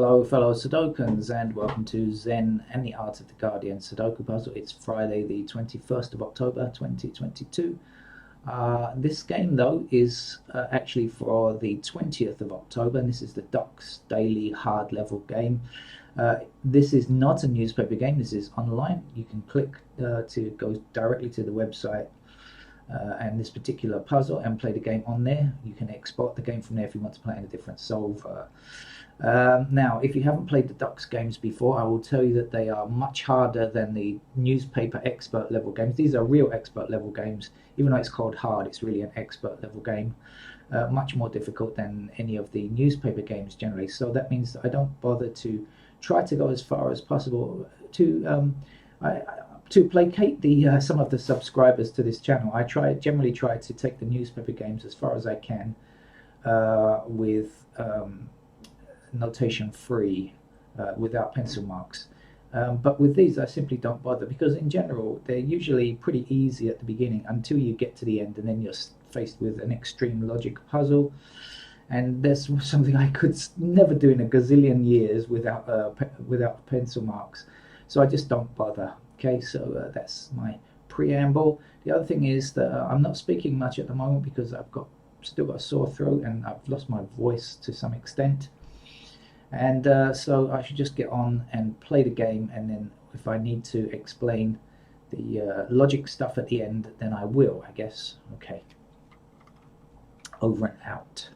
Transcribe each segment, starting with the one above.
Hello, fellow Sudokans, and welcome to Zen and the Art of the Guardian Sudoku Puzzle. It's Friday, the 21st of October, 2022. This game, though, is actually for the 20th of October, and this is the Ducks Daily Hard Level game. This is not a newspaper game, this is online. You can click to go directly to the website and this particular puzzle and play the game on there. You can export the game from there if you want to play in a different solver. Now, if you haven't played the Ducks games before, I will tell you that they are much harder than the newspaper expert level games. These are real expert level games. Even though it's called hard, it's really an expert level game. Much more difficult than any of the newspaper games generally. So that means that I don't bother to try to go as far as possible to placate some of the subscribers to this channel. I generally try to take the newspaper games as far as I can with notation free, without pencil marks. But with these I simply don't bother, because in general they're usually pretty easy at the beginning until you get to the end, and then you're faced with an extreme logic puzzle. And there's something I could never do in a gazillion years without pencil marks. So I just don't bother. Okay, so that's my preamble. The other thing is that I'm not speaking much at the moment because I've still got a sore throat and I've lost my voice to some extent. And so I should just get on and play the game, and then if I need to explain the logic stuff at the end, then I will, I guess. Okay. Over and out.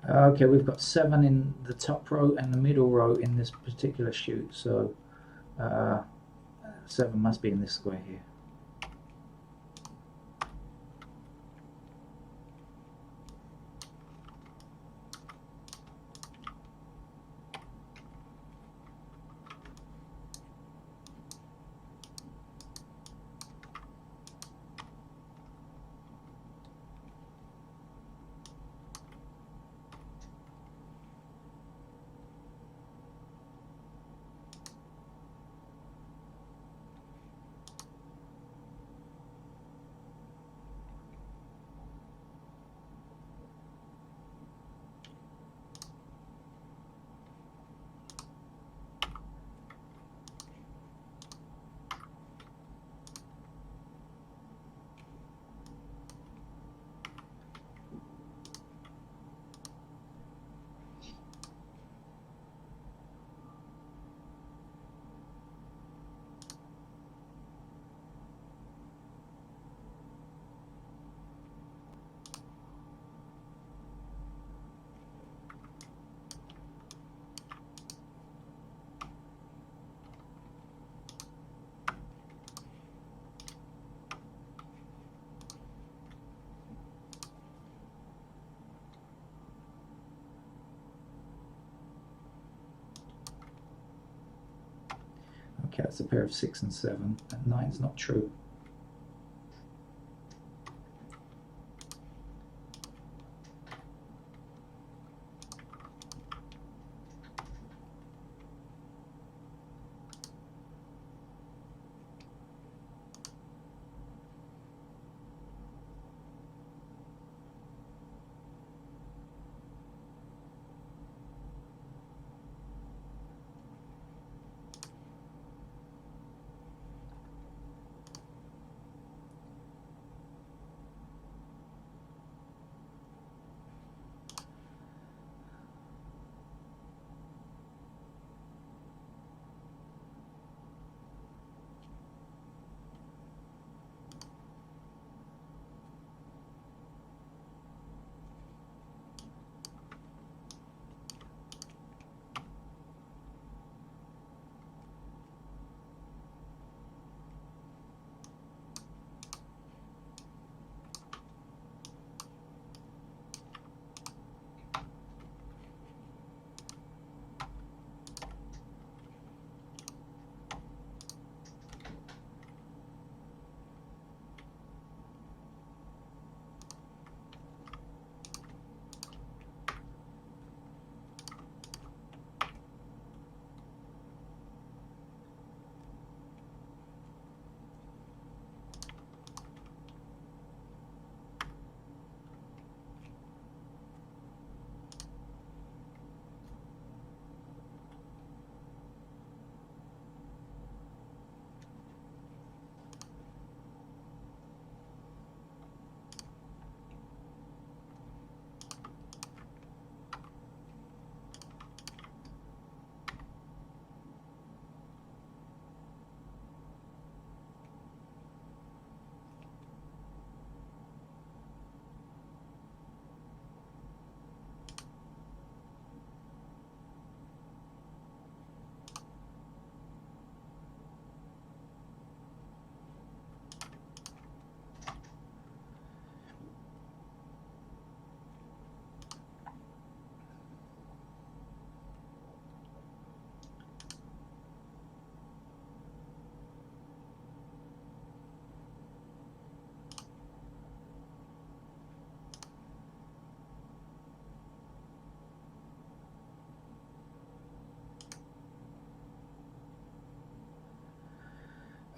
Okay, we've got 7 in the top row and the middle row in this particular shoot, so 7 must be in this square here. Okay, that's a pair of 6 and 7, and 9's not true.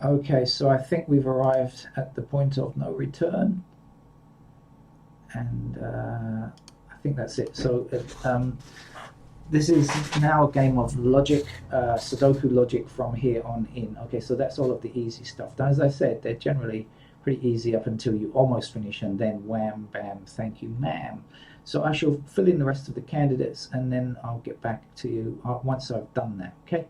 Okay, so I think we've arrived at the point of no return, and I think that's it. So this is now a game of logic, Sudoku logic from here on in. Okay, so that's all of the easy stuff. As I said, they're generally pretty easy up until you almost finish, and then wham, bam, thank you, ma'am. So I shall fill in the rest of the candidates, and then I'll get back to you once I've done that, okay?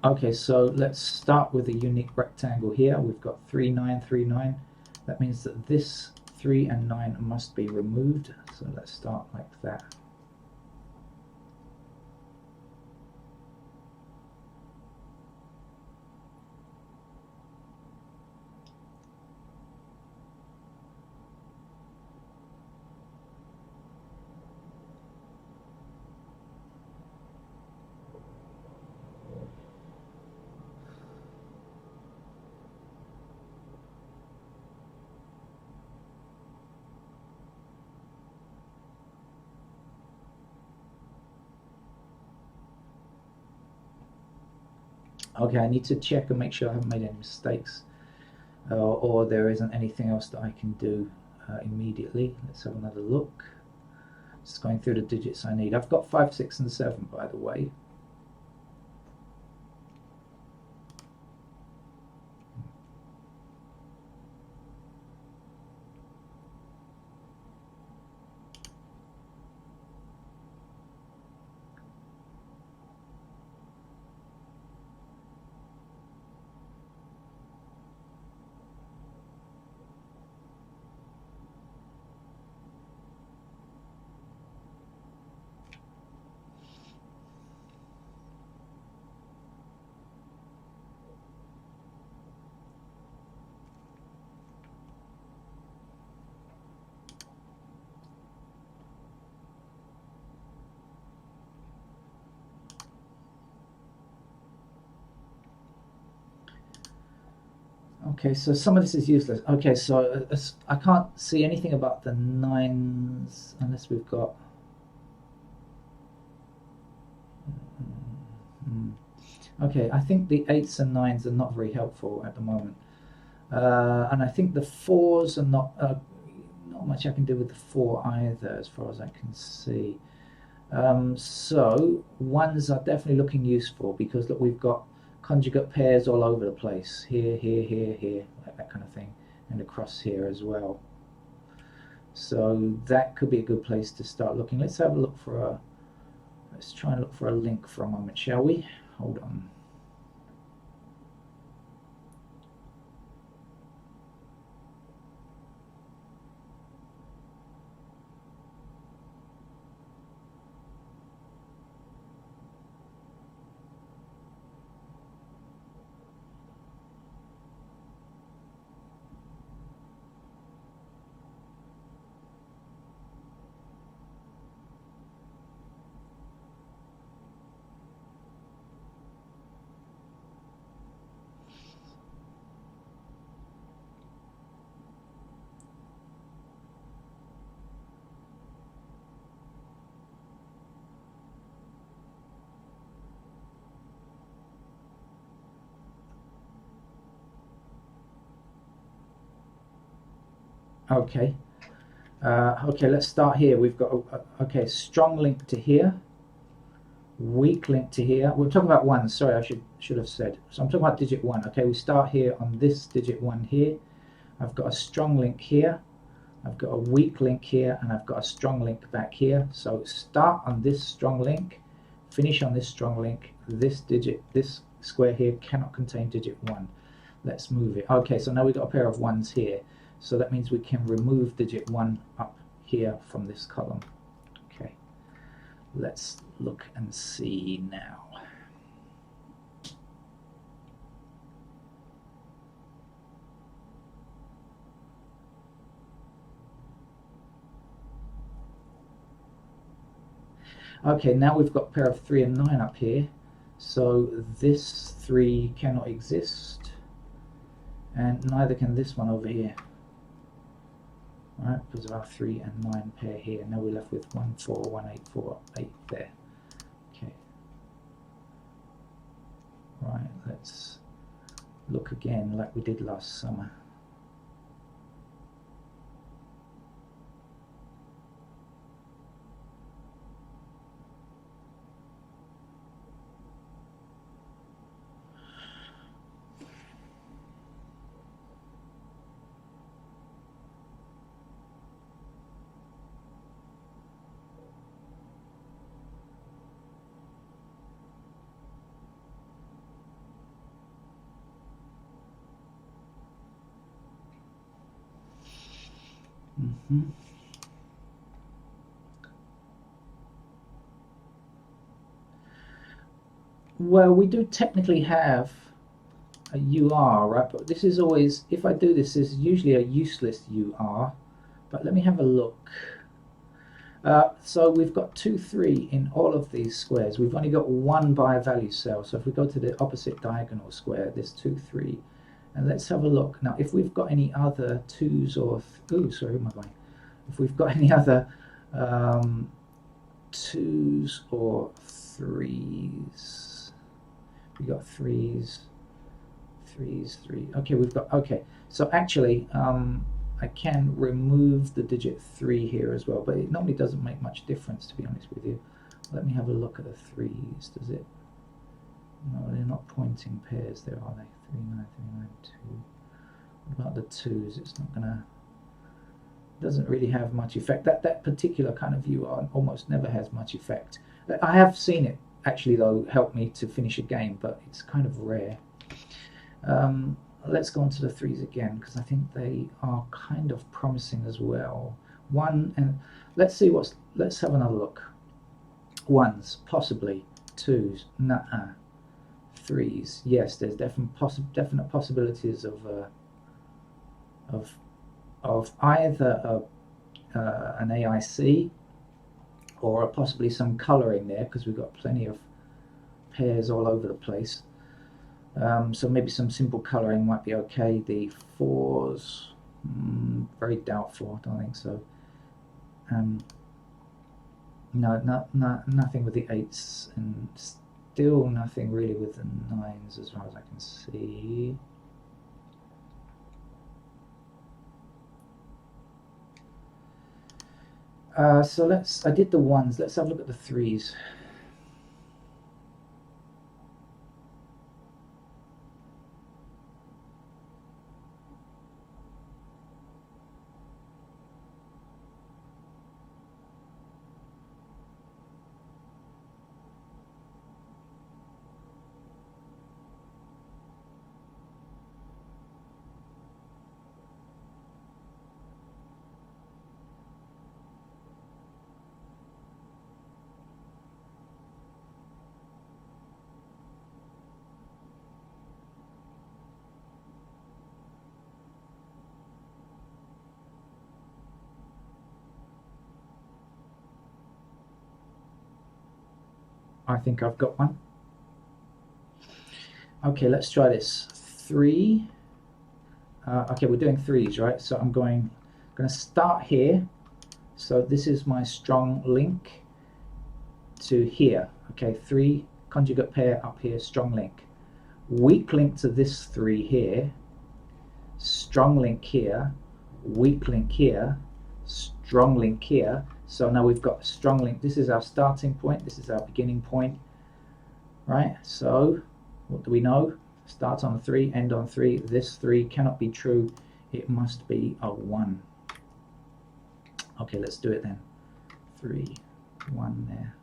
Okay, so let's start with a unique rectangle here. We've got 3, 9, 3, 9. That means that this 3 and 9 must be removed. So let's start like that. Okay, I need to check and make sure I haven't made any mistakes, or there isn't anything else that I can do immediately. Let's have another look. Just going through the digits I need. I've got 5, 6, and 7, by the way. Okay, so some of this is useless. Okay, so I can't see anything about the 9s unless we've got... Okay, I think the 8s and 9s are not very helpful at the moment. And I think the 4s are not much I can do with the 4 either, as far as I can see. So 1s are definitely looking useful because look, we've got conjugate pairs all over the place. Here, here, here, here, like that kind of thing, and across here as well. So that could be a good place to start looking. Let's have a look for a... Let's try and look for a link for a moment, shall we? Hold on. Okay. Okay, let's start here. We've got okay, strong link to here, weak link to here. We're talking about 1. Sorry, I should have said. So I'm talking about digit 1. Okay, we start here on this digit 1 here. I've got a strong link here. I've got a weak link here, and I've got a strong link back here. So start on this strong link, finish on this strong link. This square here cannot contain digit 1. Let's move it. Okay, so now we've got a pair of 1s here. So that means we can remove digit 1 up here from this column. Okay, let's look and see now. Okay, now we've got a pair of 3 and 9 up here. So this 3 cannot exist, and neither can this one over here. Right, because of our 3 and 9 pair here. Now we're left with 1, 4, 1, 8, 4, 8 there. Okay. Right, let's look again like we did last summer. Well, we do technically have a UR, right? But this is always, if I do this, this is usually a useless UR. But let me have a look. So we've got 2, 3 in all of these squares. We've only got one by value cell. So if we go to the opposite diagonal square, there's 2, 3. And let's have a look. Now, if we've got any other 2s or... Oh, sorry, who am I going? If we've got any other 2s or 3s... We got 3s, 3s, 3. Okay, we've got... Okay, so actually... I can remove the digit 3 here as well, but it normally doesn't make much difference, to be honest with you. Let me have a look at the 3s. Does it? No, they're not pointing pairs there, are they? 3, 9, 3, 9, 2. What about the 2s? It's not gonna... Doesn't really have much effect. That particular kind of view almost never has much effect. I have seen it actually, though, help me to finish a game, but it's kind of rare. Let's go on to the 3s again, because I think they are kind of promising as well. 1, and let's see let's have another look. 1s, possibly. 2s, nuh-uh. 3s, yes, there's definite possibilities of either an AIC or possibly some colouring there, because we've got plenty of pairs all over the place. So maybe some simple colouring might be okay. The 4s, very doubtful. I don't think so. No, nothing with the 8s, and still nothing really with the 9s as far as I can see. So I did the 1s. Let's have a look at the 3s. I think I've got one. Okay, let's try this. 3. Okay, we're doing 3s, right? So I'm going to start here. So this is my strong link to here. Okay, 3 conjugate pair up here, strong link. Weak link to this 3 here. Strong link here. Weak link here. Strong link here. So now we've got a strong link. This is our starting point. This is our beginning point. Right? So what do we know? Start on 3, end on 3. This 3 cannot be true. It must be a 1. Okay, let's do it then. 3, 1 there.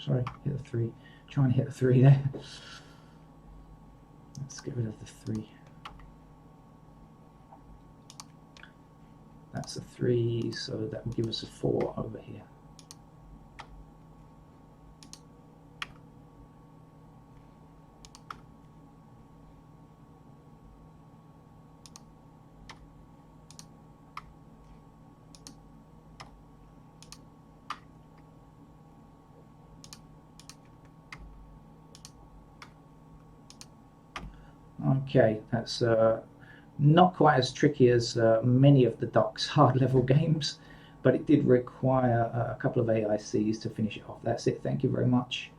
Sorry, hit the 3. Trying to hit the 3 there. Let's get rid of the 3. That's a 3, so that will give us a 4 over here. Okay, that's not quite as tricky as many of the Doc's hard level games, but it did require a couple of AICs to finish it off. That's it. Thank you very much.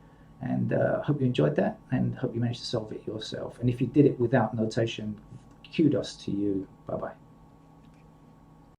And hope you enjoyed that, and hope you managed to solve it yourself. And if you did it without notation, kudos to you. Bye bye.